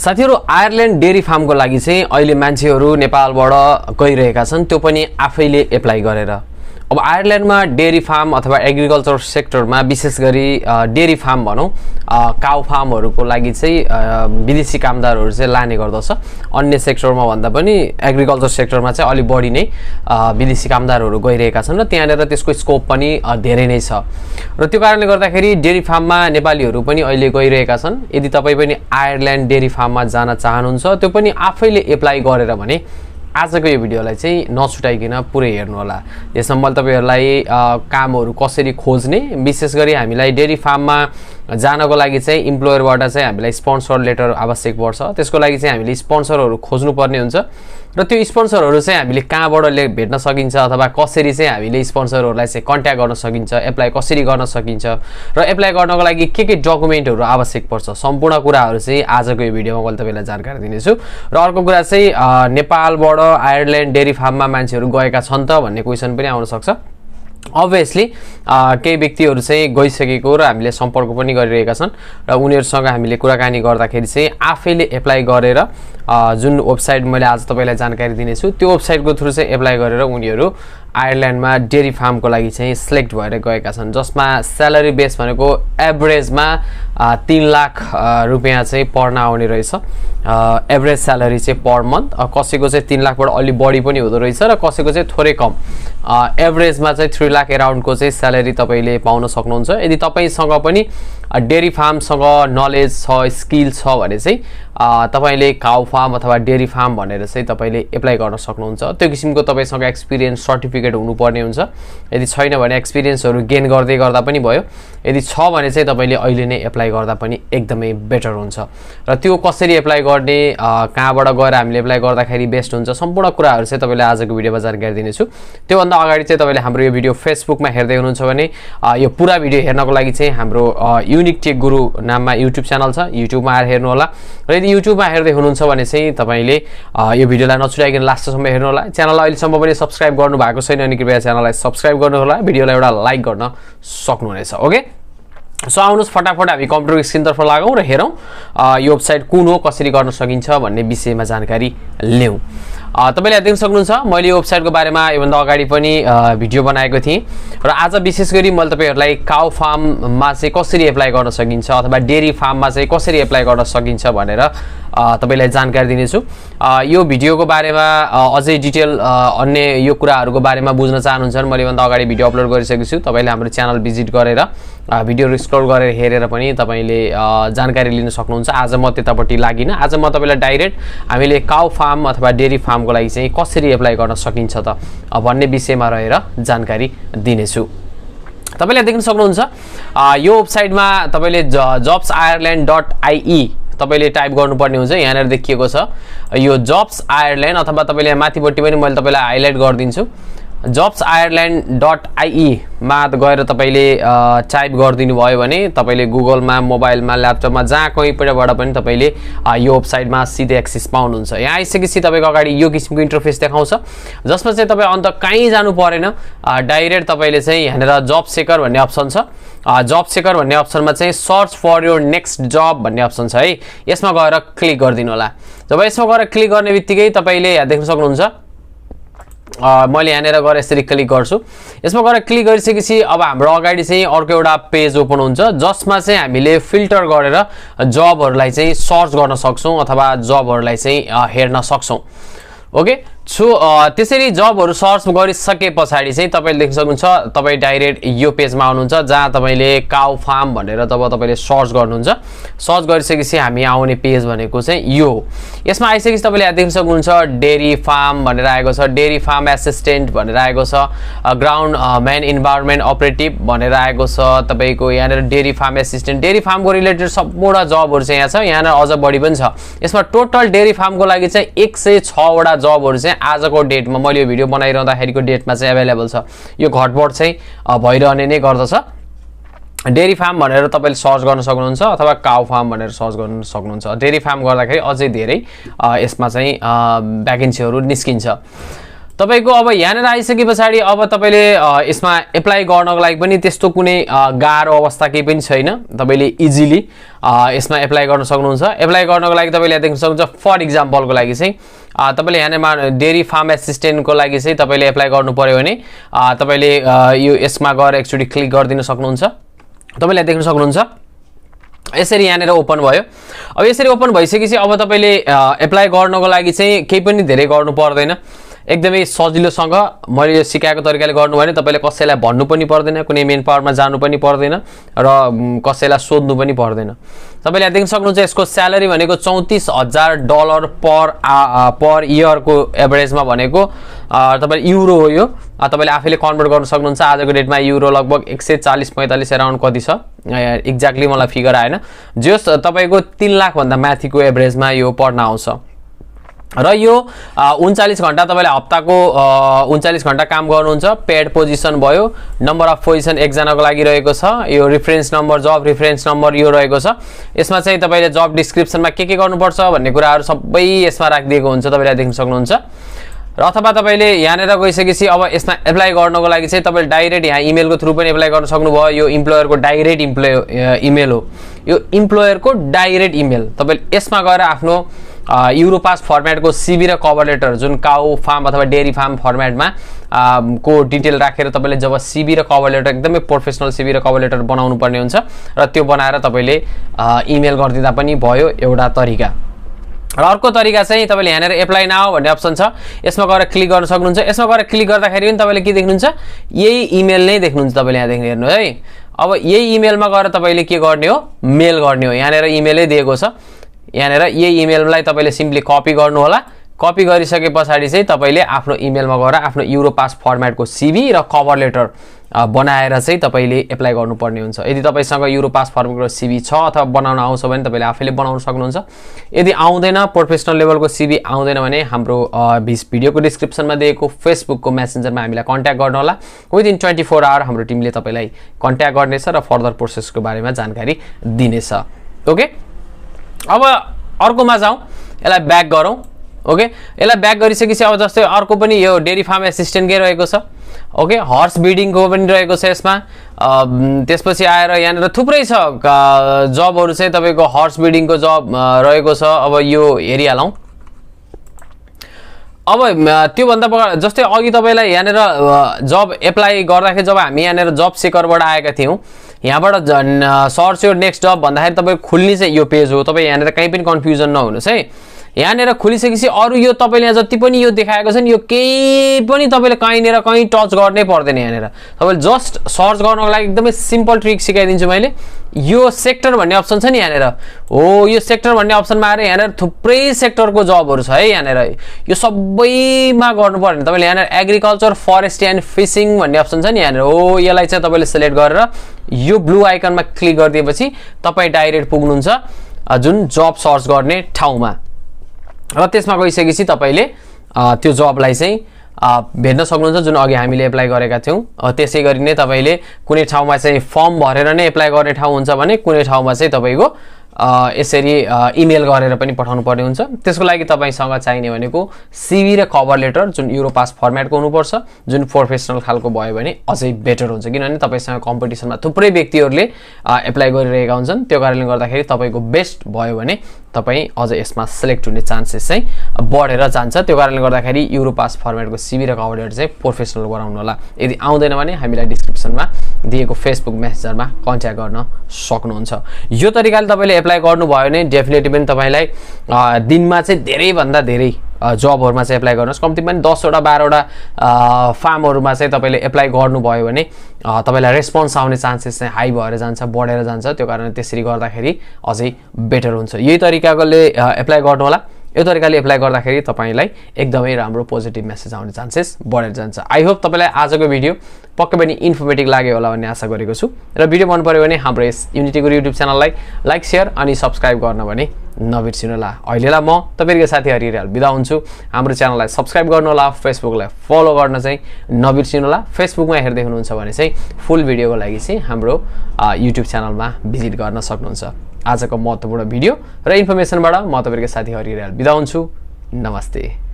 साथीहरु Ireland dairy फार्मको लागि चाहिँ अहिले मान्छेहरु नेपालबाट गइरहेका छन् त्यो पनि आफैले एप्लाई गरेर। अब आयरल्यान्डमा डेरी फार्म अथवा एग्रिकल्चर सेक्टरमा विशेष गरी डेरी फार्म भनौं काउ फार्महरुको लागि चाहिँ विदेशी कामदारहरु चाहिँ लाने गर्दछ। अन्य सेक्टरमा भन्दा पनि एग्रिकल्चर सेक्टरमा चाहिँ अलि बढी नै विदेशी कामदारहरु गइरहेका छन् र त्यहाँनेर त्यसको स्कोप पनि धेरै नै छ र त्यो कारणले गर्दाखेरि डेरी फार्ममा नेपालीहरु पनि अहिले गइरहेका छन्। यदि तपाई पनि आयरल्यान्ड डेरी फार्ममा जान चाहनुहुन्छ त्यो पनि आफैले एप्लाई गरेर भने आजको यो भिडियोलाई चाहिँ नछुटाइकिन पुरै हेर्नु होला। यसमा मैले तपाईहरुलाई कामहरु कसरी खोज्ने, विशेष गरी हामीलाई डेरी फार्ममा जानको लागि चाहिँ इम्प्लोयरबाट चाहिँ हामीलाई स्पोन्सर लेटर आवश्यक पर्छ। त्यसको लागि चाहिँ हामीले स्पोन्सरहरु खोज्नु पर्ने हुन्छ र त्यो स्पोन्सरहरु चाहिँ हामीले कहाँबाट भेट्न सकिन्छ अथवा कसरी चाहिँ हामीले स्पोन्सरहरुलाई चाहिँ कन्ट्याक्ट गर्न सकिन्छ, एप्लाई कसरी गर्न सकिन्छ र एप्लाई गर्नको लागि के डकुमेन्टहरु आवश्यक पर्छ, सम्पूर्ण कुराहरु चाहिँ आजको यो भिडियोमा मैले तपाईलाई जानकारी दिनेछु। र अर्को कुरा चाहिँ नेपालबाट आयरल्यान्ड डेरी फार्ममा मान्छेहरु गएका छन् त भन्ने क्वेशन पनि आउन सक्छ। अभियसली केही व्यक्तिहरु चाहिँ गइसकेको र हामीले सम्पर्क पनि गरिरहेका छन् र उनीहरुसँग हामीले कुराकानी गर्दाखेरि चाहिँ आफैले एप्लाई गरेर जुन वेबसाइट मैले आज तपाईलाई जानकारी दिनेछु त्यो वेबसाइटको थ्रु चाहिँ एप्लाई गरेर उनीहरु आयरल्यान्डमा डेरी फार्मको लागि चाहिँ सिलेक्ट भएर गएका छन्, जसमा स्यालेरी बेस भनेको एभरेजमा 3 लाख रुपैयाँ चाहिँ पर्न आउने रहेछ। एभरेज स्यालेरी चाहिँ पर मन्थ, कसैको चाहिँ 3 लाखबाट अलि बढी पनि हुँदो रहेछ र कसैको चाहिँ थोरै कम। एभरेजमा चाहिँ 3 लाख अराउन्डको चाहिँ स्यालेरी तपाईले पाउन सक्नुहुन्छ। यदि तपाईसँग पनि डेरी फार्मसँग नलेज छ, स्किल छ भने चाहिँ तपाईले काउ फार्म अथवा डेरी फार्म भनेर चाहिँ तपाईले एप्लाई गर्न सक्नुहुन्छ। त्यो किसिमको तपाईसँग एक्सपिरियन्स सर्टिफिकेट हुनुपर्ने हुन्छ। यदि छैन भने एक्सपिरियन्सहरु गेन गर्दै गर्दा पनि भयो। यदि छ भने चाहिँ तपाईले अहिले नै एप्लाई गर्दा पनि एकदमै बेटर हुन्छ। र त्यो कसरी एप्लाई गर्ने, कहाँबाट गएर हामीले एप्लाई गर्दाखेरि बेस्ट हुन्छ, सम्पूर्ण कुराहरु चाहिँ तपाईले आजको भिडियोमा जानकारी दिनेछु। त्यो भन्दा अगाडि चाहिँ तपाईले हाम्रो यो भिडियो फेसबुकमा हेर्दै हुनुहुन्छ भने यो पुरा भिडियो हेर्नको लागि चाहिँ हाम्रो युनिक टेक गुरु नाममा युट्युब च्यानल छ, युट्युबमा आएर हेर्नु होला। र यदि युट्युबमा हेर्दै हुनुहुन्छ भने चाहिँ तपाईले यो भिडियोलाई नछुटाइकिन लास्टसम्म हेर्नु होला। च्यानललाई अहिलेसम्म पनि सब्स्क्राइब गर्नु भएको छैन भने कृपया च्यानललाई सब्स्क्राइब गर्नु होला, भिडियोलाई एउटा लाइक गर्न सक्नुहुनेछ। ओके, सो आउनुस् फटाफट हामी कम्प्युटर स्क्रिनतर्फ लागौं र हेरौं यो वेबसाइट कुन हो, कसरी गर्न सकिन्छ भन्ने विषयमा जानकारी लियौं। तपाईले देख्न सक्नुहुन्छ मैले यो वेबसाइटको बारेमा योभन्दा अगाडि पनि भिडियो बनाएको थिएँ र आज विशेष गरी मैले तपाईहरुलाई काउ फार्ममा चाहिँ कसरी एप्लाई गर्न सकिन्छ अथवा डेरी फार्ममा चाहिँ कसरी एप्लाई गर्न सकिन्छ भनेर तपाईलाई जानकारी दिनेछु। यो भिडियोको बारेमा अझै डिटेल अन्य यो कुराहरुको बारेमा बुझ्न चाहनुहुन्छ भने मैले योभन्दा अगाडि भिडियो अपलोड गरिसकेको छु। तपाईले हाम्रो च्यानल भिजिट गरेर भिडियोहरु स्क्रल गरेर हेरेर पनि तपाईले जानकारी लिन सक्नुहुन्छ। आज म त्यतापट्टि लागिन, आज म तपाईलाई डाइरेक्ट हामीले काउ फार्म अथवा डेरी फार्मको लागि चाहिँ कसरी एप्लाई गर्न सकिन्छ त भन्ने विषयमा रहेर जानकारी दिनेछु। तपाईले देख्न सक्नुहुन्छ यो वेबसाइटमा तपाईले jobsireland.ie तपाईले टाइप गर्नुपर्ने हुन्छ। यहाँनेर देखिएको छ यो जब्स आयरल्यान्ड, अथवा तपाईले माथिपट्टि पनि मैले तपाईलाई हाइलाइट गर्दिन्छु। jobsireland.ie मा गएर तपाईले टाइप गर्दिनु भयो भने तपाईले गुगलमा, मोबाइलमा, ल्यापटपमा जहाँ कहीँबाट पनि तपाईले यो वेबसाइटमा सिधै एक्सेस पाउनुहुन्छ। यहाँ आइसकेपछि तपाईको अगाडि यो किसिमको इन्टरफेस देखाउँछ, जसमा चाहिँ तपाई अन्त कहीँ जानु परेन, डाइरेक्ट तपाईले चाहिँ यहाँनेर जब सेकर भन्ने अप्सन छ। जब सेकर भन्ने अप्सनमा चाहिँ सर्च फर योर नेक्स्ट जब भन्ने अप्सन छ है, यसमा गएर क्लिक गर्दिनु होला। जब यसमा गएर क्लिक गर्ने बित्तिकै तपाईले यहाँ देख्न सक्नुहुन्छ मैले यहाँनेर गएर यसरी क्लिक गर्छु। यसमा गएर क्लिक गरिसकेपछि अब हाम्रो अगाडि चाहिँ अर्को एउटा पेज ओपन हुन्छ, जसमा चाहिँ हामीले फिल्टर गरेर जबहरुलाई चाहिँ सर्च गर्न सक्छौं अथवा जबहरुलाई चाहिँ हेर्न सक्छौं। ओके, सो त्यसरी जबहरु सर्च गरिसके पछाडी चाहिँ तपाईले देख्न सक्नुहुन्छ तपाई डाइरेक्ट यो पेजमा आउनुहुन्छ, जहाँ तपाईले काउ फार्म भनेर तपाईले सर्च गर्नुहुन्छ। सर्च गरिसकेपछि हामी आउने पेज भनेको चाहिँ यो। यसमा आइसकेपछि तपाईले यहाँ देख्न सक्नुहुन्छ डेरी फार्म भनेर आएको छ, डेरी फार्म एसिस्टेन्ट भनेर आएको छ, ग्राउन्ड म्यान इन्भाइरोन्मेन्ट अपरेटिभ भनेर आएको छ। तपाईको यहाँनेर डेरी फार्म एसिस्टेन्ट, डेरी फार्मको रिलेटेड सम्पूर्ण जबहरु चाहिँ यहाँ छ। यहाँनेर अझ बढी पनि छ। यसमा टोटल डेरी फार्मको लागि चाहिँ 106 वटा जबहरु चाहिँ आजको डेटमा मैले यो भिडियो बनाइरहँदाखेरिको डेटमा चाहिँ अवेलेबल छ। यो घटबढ चाहिँ भइरहने नै गर्दछ। डेरी फार्म भनेर तपाईले सर्च गर्न सक्नुहुन्छ अथवा काउ फार्म भनेर सर्च गर्न सक्नुहुन्छ। डेरी फार्म गर्दाखेरि अझै धेरै यसमा चाहिँ भ्याकेन्सीहरु निस्किन्छ। तपाईको अब यहाँनिर आइसके पछाडी अब तपाईले यसमा एप्लाई गर्नको लागि पनि त्यस्तो कुनै गाह्रो अवस्था केही पनि छैन। तपाईले इजिली यसमा एप्लाई गर्न सक्नुहुन्छ। एप्लाई गर्नको लागि तपाईले यहाँ देख्न सक्नुहुन्छ फर एक्जाम्पलको लागि चाहिँ तपाईले यहाँनिर डेरी फार्म एसिस्टेन्टको लागि चाहिँ तपाईले एप्लाई गर्नु पर्यो भने तपाईले यो यसमा गएर एकचोटी क्लिक गरिदिन सक्नुहुन्छ। तपाईले देख्न सक्नुहुन्छ यसरी यहाँनिर ओपन भयो। अब यसरी ओपन भइसकेपछि अब तपाईले एप्लाई गर्नको लागि चाहिँ केही पनि धेरै गर्नु पर्दैन। एकदमै सजिलोसँग मैले सिकाएको तरिकाले गर्नु भने तपाईले कसैलाई भन्नु पनि पर्दैन, कुनै मेन पावरमा जानु पनि पर्दैन र कसैलाई सोध्नु पनि पर्दैन। तपाईले यहाँ देख्न सक्नुहुन्छ यसको स्यालेरी भनेको $34,000 पर इयरको एभरेजमा भनेको तपाईले युरो हो। यो तपाईले आफैले कन्भर्ट गर्न सक्नुहुन्छ। आजको डेटमा युरो लगभग 140-45 अराउन्ड कति छ एक्ज्याक्टली मलाई फिगर आएन। जस तपाईको 3 लाख भन्दा माथिको एभरेजमा यो पढ्न आउँछ र यो 39 घण्टा तपाईले हप्ताको 39 घण्टा काम गर्नुहुन्छ। पेड पोजिसन भयो। नम्बर अफ पोजिसन एकजनाको लागि रहेको छ। यो रेफरेन्स नम्बर, जब रेफरेन्स नम्बर यो रहेको छ। यसमा चाहिँ तपाईले जब डिस्क्रिप्सनमा के गर्नुपर्छ भन्ने कुराहरू सबै यसमा राखिदिएको हुन्छ। तपाईले देख्न सक्नुहुन्छ र अथवा तपाईले यहाँनिर गइसकेपछि अब यसमा एप्लाई गर्नको लागि चाहिँ तपाईले डाइरेक्ट यहाँ इमेलको थ्रु पनि एप्लाई गर्न सक्नुभयो। यो इम्प्लोयरको डाइरेक्ट इमेल हो। यो इम्प्लोयरको डाइरेक्ट इमेल तपाईले यसमा गएर आफ्नो युरोपास फर्मेटको सीवी र कभर लेटर जुन काउ फार्म अथवा डेरी फार्म फर्मेटमा को डिटेल राखेर तपाईले जब सीवी र कभर लेटर एकदमै प्रोफेसनल सीवी र कभर लेटर बनाउनु पर्ने हुन्छ र त्यो बनाएर तपाईले इमेल गरिदिँदा पनि भयो एउटा तरिका। र अर्को तरिका चाहिँ तपाईले यहाँनिर एप्लाई नाउ भन्ने अप्सन छ। यसमा गएर क्लिक गर्न सक्नुहुन्छ। यसमा गएर क्लिक गर्दाखेरि पनि तपाईले के देख्नुहुन्छ यही इमेल नै देख्नुहुन्छ। तपाईले यहाँ देख्नु हेर्नु है। अब यही इमेलमा गएर तपाईले के गर्ने हो मेल गर्ने हो। यहाँनिर इमेलै दिएको छ। यहाँनिर यही इमेललाई तपाईले सिम्पली कपी गर्नु होला। कपी गरिसके पछाडी चाहिँ तपाईले आफ्नो इमेलमा गएर आफ्नो युरोपास फर्मेटको सीवी र कभर लेटर बनाएर चाहिँ तपाईले एप्लाई गर्नुपर्ने हुन्छ। यदि तपाईसँग युरोपास फर्मेटको सीवी छ अथवा बनाउन आउँछ भने तपाईले आफैले बनाउन सक्नुहुन्छ। यदि आउँदैन प्रोफेसनल लेभलको सीवी आउँदैन भने हाम्रो भिडियोको डिस्क्रिप्सनमा दिएको फेसबुकको मेसेन्जरमा हामीलाई कन्ट्याक्ट गर्नु होला। विदिन 24 आवर हाम्रो टिमले तपाईलाई कन्ट्याक्ट गर्नेछ र फर्दर प्रोसेसको बारेमा जानकारी दिनेछ। ओके, अब अर्कोमा जाउँ। यसलाई ब्याक गरौँ। ओके, यसलाई ब्याक गरिसकेपछि अब जस्तै अर्को पनि यो डेरी फार्म एसिस्टेन्टकै रहेको छ। ओके, हर्स ब्रिडिङको पनि रहेको छ यसमा। त्यसपछि आएर यहाँनिर थुप्रै छ जबहरू चाहिँ तपाईको हर्स ब्रिडिङको जब रहेको छ। अब यो हेरिहालौँ। अब त्योभन्दा जस्तै अघि तपाईलाई यहाँनिर जब एप्लाई गर्दाखेरि जब हामी यहाँनिर जब सेकरबाट आएका थियौँ यहाँबाट सर्च योर नेक्स्ट जब भन्दाखेरि तपाईको खुल्ने चाहिँ यो पेज हो। तपाईँ यहाँनिर कहीँ पनि कन्फ्युजन नहुनुहोस् है। यहाँनिर खुलिसकेपछि अरू यो तपाईले यहाँ जति पनि यो देखाएको छ नि यो केही पनि तपाईले कहीँनिर कहीँ टच गर्नै पर्दैन। यहाँनिर तपाईले जस्ट सर्च गर्नको लागि एकदमै सिम्पल ट्रिक सिकाइदिन्छु मैले। यो सेक्टर भन्ने अप्सन छ नि यहाँनिर हो। यो सेक्टर भन्ने अप्सनमा आएर यहाँनिर थुप्रै सेक्टरको जबहरू छ है। यहाँनिर यो सबैमा गर्नु पर्दैन। तपाईले यहाँनिर एग्रिकल्चर, फरेस्ट्री एन्ड फिसिङ भन्ने अप्सन छ नि यहाँनिर हो। यसलाई चाहिँ तपाईले सिलेक्ट गरेर यो ब्लू आइकनमा क्लिक गरिदिएपछि तपाईँ डाइरेक्ट पुग्नुहुन्छ जुन जब सर्च गर्ने ठाउँमा। र त्यसमा गइसकेपछि तपाईले त्यो जबलाई चाहिँ भेट्न सक्नुहुन्छ जुन अघि हामीले एप्लाई गरेका थियौँ। त्यसै गरी नै तपाईले कुनै ठाउँमा चाहिँ फर्म भरेर नै एप्लाई गर्ने ठाउँ हुन्छ भने कुनै ठाउँमा चाहिँ तपाईको यसरी इमेल गरेर पनि पठाउनु पर्ने हुन्छ। त्यसको लागि तपाईसँग चाहिने भनेको सीवी र कभर लेटर जुन युरोपास फर्मेटको हुनुपर्छ। जुन प्रोफेसनल खालको भयो भने अझै बेटर हुन्छ किनभने तपाईसँग कम्पिटिसनमा थुप्रै व्यक्तिहरूले एप्लाई गरिरहेका हुन्छन्। त्यो कारणले गर्दाखेरि तपाईको बेस्ट भयो भने तपाईँ अझ यसमा सिलेक्ट हुने चान्सेस चाहिँ बढेर जान्छ। त्यो कारणले गर्दाखेरि युरोपास फर्मेटको सीवी र कभर लेटर चाहिँ प्रोफेसनल बनाउनु होला। यदि आउँदैन भने हामीलाई डिस्क्रिप्सनमा दिएको फेसबुक मेसेन्जरमा कन्ट्याक्ट गर्न सक्नुहुन्छ। यो तरिकाले तपाईले एप्लाई गर्नुभयो भने डेफिनेटली पनि तपाईलाई दिनमा चाहिँ धेरैभन्दा धेरै जबहरुमा चाहिँ एप्लाई गर्नुहोस्। कम्तीमा पनि 10 वटा 12 वटा फार्महरुमा चाहिँ तपाईले एप्लाई गर्नुभयो भने तपाईलाई रेस्पोन्स आउने चान्सेस चाहिँ हाई भएर जान्छ, बढेर जान्छ। त्यो कारणले त्यसरी गर्दाखेरि अझै बेटर हुन्छ। यही तरिकाले एप्लाई गर्नु होला। यो तरिकाले एप्लाई गर्दाखेरि तपाईलाई एकदमै राम्रो पोजिटिभ मेसेज आउने चान्सेस बढेर जान्छ। आई होप तपाईलाई आजको भिडियो पक्कै पनि इन्फर्मेटिभ लाग्यो होला भन्ने आशा गरेको छु। र भिडियो मन पर्यो भने हाम्रो यस युनिटीको युट्युब च्यानललाई लाइक, शेयर अनि सब्स्क्राइब गर्न भने नबिर्सिनु होला। अहिलेलाई म तपाईहरुको साथी हरि प्रसाद बिदा हुन्छु। हाम्रो च्यानललाई सब्स्क्राइब गर्नु होला, फेसबुकलाई फलो गर्न चाहिँ नबिर्सिनु होला। फेसबुकमा हेर्दै हुनुहुन्छ भने चाहिँ फुल भिडियोको लागि चाहिँ हाम्रो युट्युब च्यानलमा भिजिट गर्न सक्नुहुन्छ। आजको महत्त्वपूर्ण भिडियो र इन्फर्मेसनबाट म तपाईहरुको साथी हरि प्रसाद बिदा हुन्छु। नमस्ते।